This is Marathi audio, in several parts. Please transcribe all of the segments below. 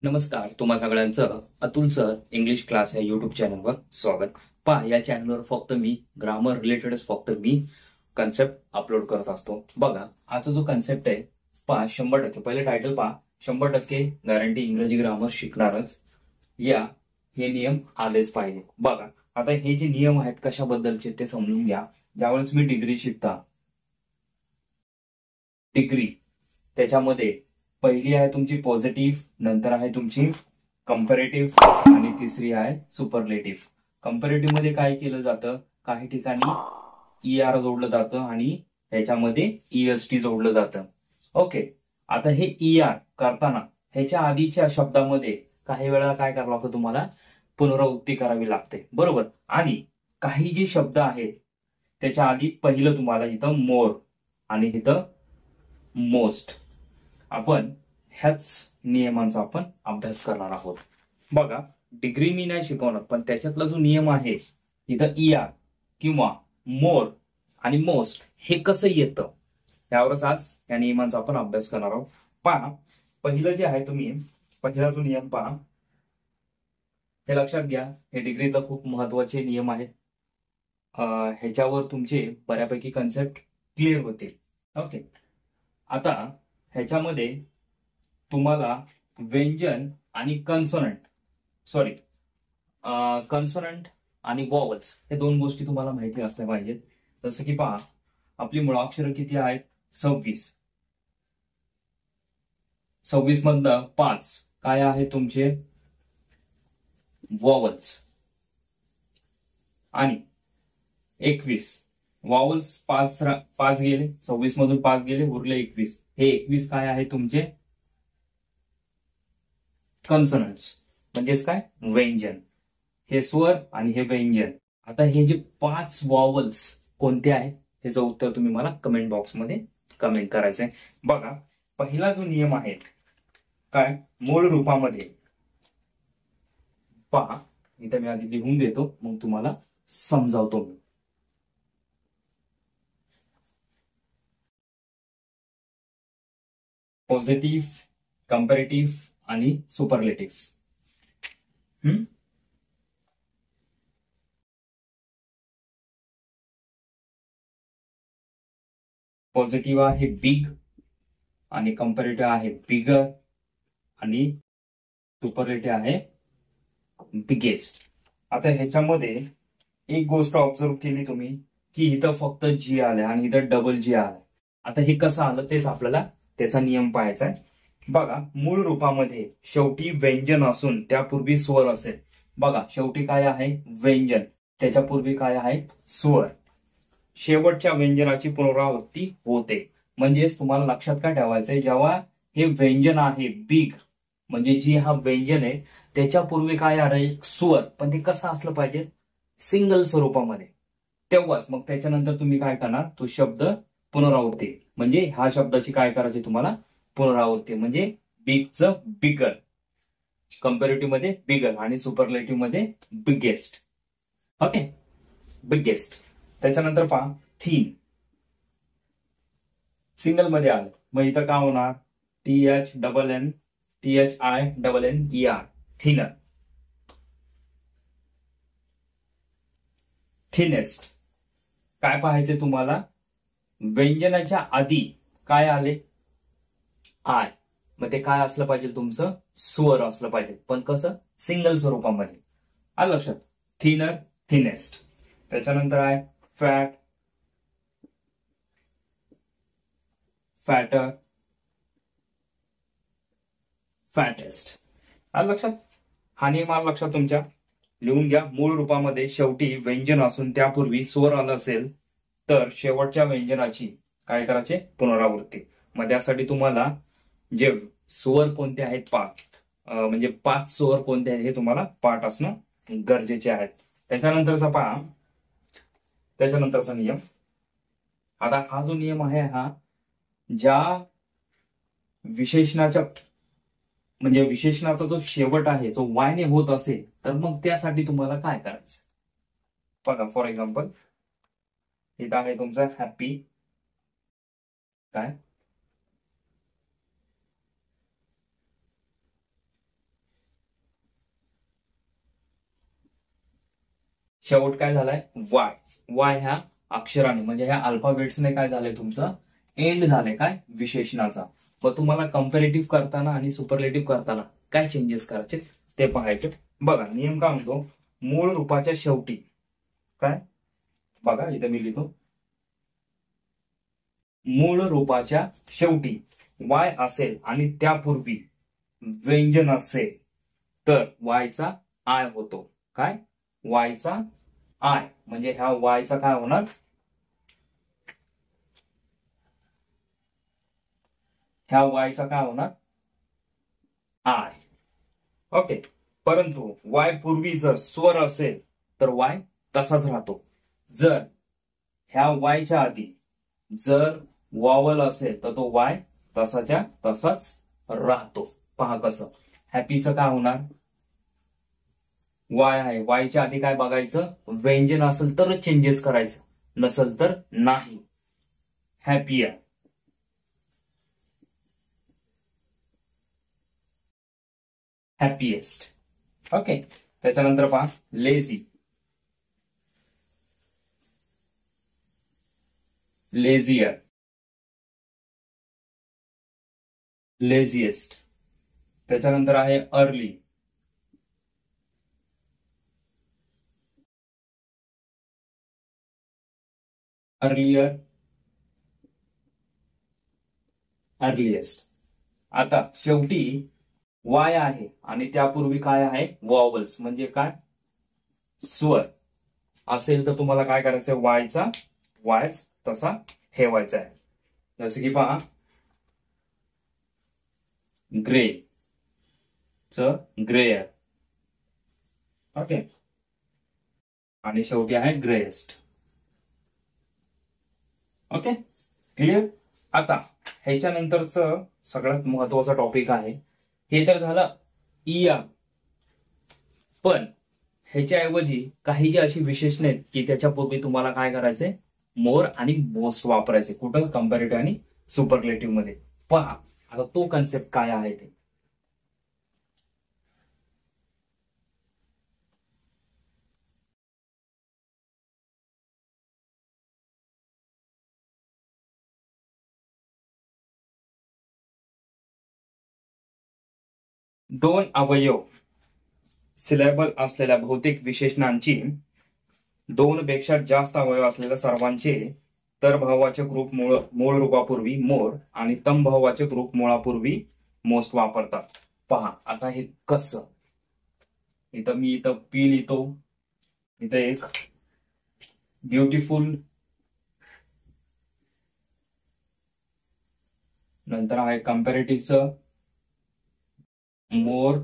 नमस्कार, तुम्हा सगळ्यांचं अतुल सर इंग्लिश क्लास या युट्यूब चॅनलवर स्वागत. या चॅनलवर फक्त मी ग्रामर रिलेटेडच फक्त मी कन्सेप्ट अपलोड करत असतो. बघा, आजचा जो कन्सेप्ट आहे 100%, पहिले टायटल 100% गॅरंटी इंग्रजी ग्रामर शिकणारच हे नियम आलेच पाहिजे. बघा, आता हे जे नियम आहेत कशाबद्दलचे ते समजून घ्या. ज्यावेळेस तुम्ही डिग्री शिकता, डिग्री त्याच्यामध्ये पहिली आहे तुमची पॉझिटिव्ह, नंतर आहे तुमची कंपॅरेटिव्ह आणि तिसरी आहे सुपरलेटिव्ह. कंपॅरेटिव्ह मध्ये काय केलं जातं, काही ठिकाणी ER जोडलं जातं आणि ह्याच्यामध्ये EST जोडलं जातं. ओके, आता हे ER करताना ह्याच्या आधीच्या शब्दामध्ये काही वेळा काय करावं लागतं, तुम्हाला पुनरावृत्ती करावी लागते, बरोबर. आणि काही जे शब्द आहेत त्याच्या आधी पहिलं तुम्हाला इथं मोर आणि इथं मोस्ट, आपण ह्याच नियमांचा आपण अभ्यास करणार आहोत. बघा, डिग्री मी नाही शिकवणार, पण त्याच्यातला जो नियम आहे इथं ER किंवा मोर आणि मोस्ट हे कसं येतं यावरच आज या नियमांचा आपण अभ्यास करणार आहोत. पहिलं जे आहे, तुम्ही पहिला जो नियम हे लक्षात घ्या. हे डिग्रीतला खूप महत्वाचे नियम आहेत. ह्याच्यावर तुमचे बऱ्यापैकी कन्सेप्ट क्लिअर होतील. ओके, आता ह्याच्यामध्ये तुम्हाला व्यंजन आणि कन्सोनंट आणि वॉवल्स हे दोन गोष्टी तुम्हाला माहिती असल्या पाहिजेत. जसं की आपली मुळाक्षरं किती आहेत, 26 मधनं 5 काय आहे तुमचे वॉवल्स आणि 21 वॉवल्स 5 गेले, 26 मधून 5 गेले, उरले 21. हे 21 काय आहे तुमचे कन्सोनंट्स, म्हणजेच काय व्यंजन. हे स्वर आणि हे व्यंजन. आता हे जे 5 वॉवल्स कोणते आहेत ह्याचं उत्तर तुम्ही मला कमेंट बॉक्स मध्ये कमेंट करायचंय. बघा, पहिला जो नियम आहे काय, मूळ रूपामध्ये इथं मी आधी लिहून देतो, मग तुम्हाला समजावतो मी. पॉझिटिव्ह, कंपॅरेटिव्ह आणि सुपरलेटिव्ह. पॉझिटिव्ह आहे बिग आणि कंपॅरेटिव्ह आहे बिगर आणि सुपरलेटिव्ह आहे बिगेस्ट. आता ह्याच्यामध्ये एक गोष्ट ऑब्झर्व केली तुम्ही की इथं फक्त G आलंय आणि इथं डबल G आलंय. आता हे कसं आलं तेच आपल्याला त्याचा नियम पाहायचा आहे. बघा, मूळ रूपामध्ये शेवटी व्यंजन असून त्यापूर्वी स्वर असेल. बघा, शेवटी काय आहे व्यंजन, त्याच्यापूर्वी काय आहे स्वर. शेवटच्या व्यंजनाची पुनरावृत्ती होते. म्हणजेच तुम्हाला लक्षात काय ठेवायचंय, जेव्हा हे व्यंजन आहे बिग, म्हणजे जी हा व्यंजन आहे त्याच्यापूर्वी काय आहे स्वर, पण ते कसं असलं पाहिजे सिंगल स्वरूपामध्ये, तेव्हाच मग त्याच्यानंतर तुम्ही काय करणार, तो शब्द पुनरावृत्ती, म्हणजे ह्या शब्दाची काय करायची तुम्हाला पुनरावृत्ती. म्हणजे बिगचं बिगर, कंपॅरेटिव्ह मध्ये बिगर आणि सुपरलेटिव्ह मध्ये बिगेस्ट. Okay, biggest. त्याच्यानंतर थिन, सिंगल मध्ये आलं, मग इथं काय होणार THNNER, थिनर. थिनेस्ट. काय पाहायचंय तुम्हाला, व्यंजनाच्या आधी काय आले आय, मग ते काय असलं पाहिजे तुमचं स्वर असलं पाहिजे, पण कसं सिंगल स्वरूपामध्ये. आलं लक्षात, थिनर, थिनेस्ट. त्याच्यानंतर आहे फॅट, फॅटर, फॅटेस्ट. आलं लक्षात. हा नियम आला लक्षात तुमच्या, लिहून घ्या. मूळ रूपामध्ये शेवटी व्यंजन असून त्यापूर्वी स्वर आलं असेल तर शेवटच्या व्यंजनाची काय करायचे पुनरावृत्ती. मग त्यासाठी तुम्हाला जे स्वर कोणते आहेत म्हणजे 5 स्वर कोणते आहेत हे तुम्हाला पाठ असणं गरजेचे आहेत. त्याच्यानंतरचा नियम. आता हा जो नियम आहे हा ज्या विशेषणाचा जो शेवट आहे तो वायने होत असेल तर मग त्यासाठी तुम्हाला काय करायचं. बघा, फॉर एक्झाम्पल इथं आहे तुमचा हॅपी, काय शेवट काय झालाय वाय. वाय ह्या अक्षराने म्हणजे ह्या अल्फाबेट्सने काय झालंय तुमचं एंड झालंय काय विशेषणाचा. मग तुम्हाला कंपॅरेटिव्ह करताना आणि सुपरलेटिव्ह करताना काय चेंजेस करायचे ते पाहायचे. बघा नियम काय म्हणतो, मूळ रूपाच्या शेवटी काय, बघा इथं मी लिहितो, मूळ रूपाच्या शेवटी वाय असेल आणि त्यापूर्वी व्यंजन असेल तर वायचा आय होतो. काय वायचा आय म्हणजे ह्या वायचा काय होणार, ह्या वायचा काय होणार आय. ओके. परंतु वाय पूर्वी जर स्वर असेल तर वाय तसाच राहतो. जर ह्या वायच्या आधी जर वॉवल असेल तर तो वाय तसाच्या तसाच राहतो. पहा कसं, हॅपीचं काय होणार वाय आहे, वायच्या आधी काय बघायचं व्यंजन असेल तरच चेंजेस करायचं, नसेल तर नाही. Happier, happiest. ओके. त्याच्यानंतर पहा लेझी, लेझियर, लेझिएस्ट. त्याच्यानंतर आहे अर्ली, अर्लियर, अर्लिएस्ट. आता शेवटी वाय आहे आणि त्यापूर्वी काय आहे वॉवल्स म्हणजे काय स्वर असेल तर तुम्हाला काय करायचंय वायचा वायच तसा ठेवायचा आहे. जसं की पहा ग्रे च ग्रेयर. ओके. आणि शेवटी आहे ग्रेएस्ट. Okay clear. आता ह्याच्यानंतरचं सगळ्यात महत्वाचा टॉपिक आहे, हे तर झालं इया. पण ह्याच्याऐवजी काही जी अशी विशेषणे आहेत की त्याच्यापूर्वी तुम्हाला काय करायचंय मोर आणि मोस्ट वापरायचे. कुठं कंपॅरेटिव्ह आणि सुपरलेटिव्ह मध्ये. पहा आता तो कन्सेप्ट काय आहे ते. दोन अवयव सिलेबल असलेल्या बहुतेक विशेषणांची, दोन पेक्षा जास्त अवयव असलेल्या सर्वांचे तर भावाचे ग्रुप मूळ रूपापूर्वी मोर आणि तम भावाचे ग्रुप मुळापूर्वी मोस्ट वापरतात. पहा आता हे कसं, इथं मी इथं पी लिहितो, इथं एक ब्युटिफुल, नंतर आहे कंपॅरेटिव्हचं मोर,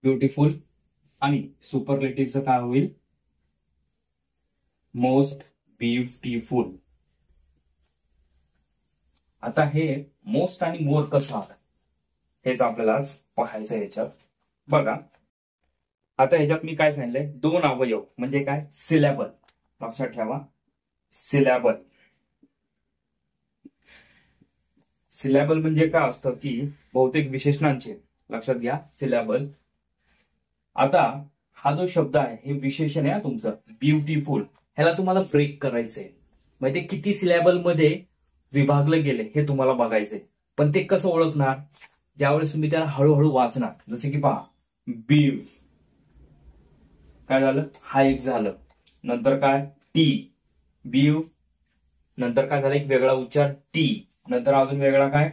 ब्युटिफुल, आणि सुपरलेटिव्हचं काय होईल मोस्ट ब्युटिफुल. आता हे मोस्ट आणि मोर कसं आलं हेच आपल्याला आज पाहायचं याच्यात. बघा आता ह्याच्यात मी काय सांगितलंय, दोन अवयव म्हणजे काय सिलेबल. लक्षात ठेवा सिलेबल. सिलेबल म्हणजे काय असतं की बहुतेक विशेषणांचे, लक्षात घ्या सिलेबल. आता हा जो शब्द आहे हे विशेषण आहे तुमचं ब्युटिफुल, ह्याला तुम्हाला ब्रेक करायचंय. म्हणजे किती सिलेबल मध्ये विभागलं गेले हे तुम्हाला बघायचंय. पण ते कसं ओळखणार, ज्यावेळेस तुम्ही त्याला हळूहळू वाचणार. जसे की पहा बीव, काय झालं हा एक झालं, नंतर काय टी बीव, नंतर काय झालं एक वेगळा उच्चार टी, नंतर अजून वेगळा काय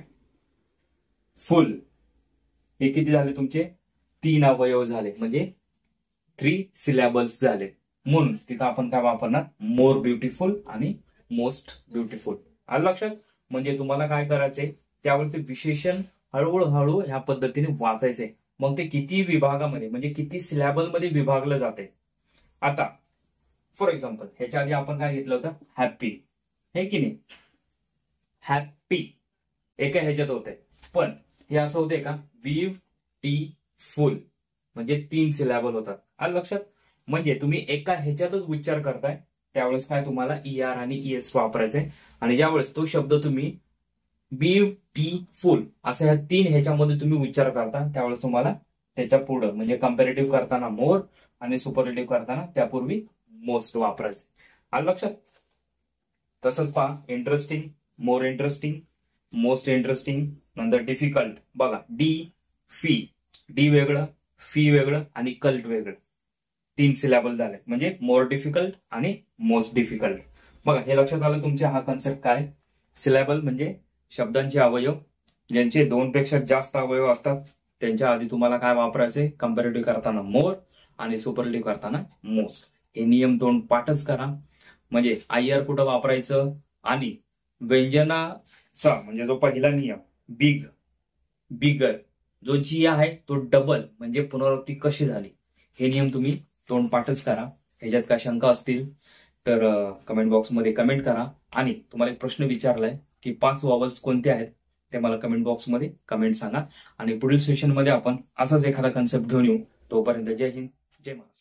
फुल. हे किती झाले तुमचे तीन अवयव झाले म्हणजे 3 सिलेबल्स झाले. म्हणून तिथं आपण काय वापरणार मोर ब्युटिफुल आणि मोस्ट ब्युटिफुल. आलं लक्षात. म्हणजे तुम्हाला काय करायचंय त्यावर ते विशेषण हळूहळू ह्या पद्धतीने वाचायचंय. मग ते किती विभागामध्ये म्हणजे किती सिलेबल मध्ये विभागलं जाते. आता फॉर एक्झाम्पल ह्याच्या आधी आपण काय घेतलं होतं हॅपी, हे की नाही हॅपी एका ह्याच्यात होते. पण हे असं होते का ब्युटिफुल म्हणजे 3 सिलेबल होतात. आलं लक्षात. म्हणजे तुम्ही एका ह्याच्यातच उच्चार करताय त्यावेळेस काय तुम्हाला ER आणि ES वापरायचंय. आणि ज्यावेळेस तो शब्द तुम्ही ब्युटीफुल असं ह्या 3 ह्याच्यामध्ये तुम्ही उच्चार करता, त्यावेळेस तुम्हाला त्याच्या पुढं म्हणजे कंपॅरेटिव्ह करताना मोर आणि सुपरलेटिव्ह करताना त्यापूर्वी मोस्ट वापरायचं. आलं लक्षात? तसंच पहा, interesting, more interesting, most interesting, नंतर डिफिकल्ट. बघा, डी वेगळं, फी वेगळं आणि कल्ट वेगळं, 3 सिलॅबल झाले म्हणजे मोर डिफिकल्ट आणि मोस्ट डिफिकल्ट. बघा, हे लक्षात आलं तुमच्या हा कन्सेप्ट काय. सिलॅबल म्हणजे शब्दांचे अवयव, ज्यांचे 2 पेक्षा जास्त अवयव असतात त्यांच्या आधी तुम्हाला काय वापरायचे, कंपॅरेटिव्ह करताना मोर आणि सुपरलेटिव्ह करताना मोस्ट. हे नियम 2 पाठच करा. म्हणजे IR कुठं वापरायचं आणि व्यंजनाचा म्हणजे जो पहिला नियम बिग, बिगर, जो G आहे तो डबल म्हणजे पुनरावृत्ती कशी झाली, हे नियम तुम्ही तोंडपाठच करा. ह्याच्यात काय शंका असतील तर कमेंट बॉक्समध्ये कमेंट करा. आणि तुम्हाला एक प्रश्न विचारलाय की 5 वॉवल्स कोणते आहेत ते मला कमेंट बॉक्समध्ये कमेंट सांगा. आणि पुढील सेशनमध्ये आपण असाच एखादा कन्सेप्ट घेऊन येऊ. तोपर्यंत जय हिंद, जय महाराष्ट्र.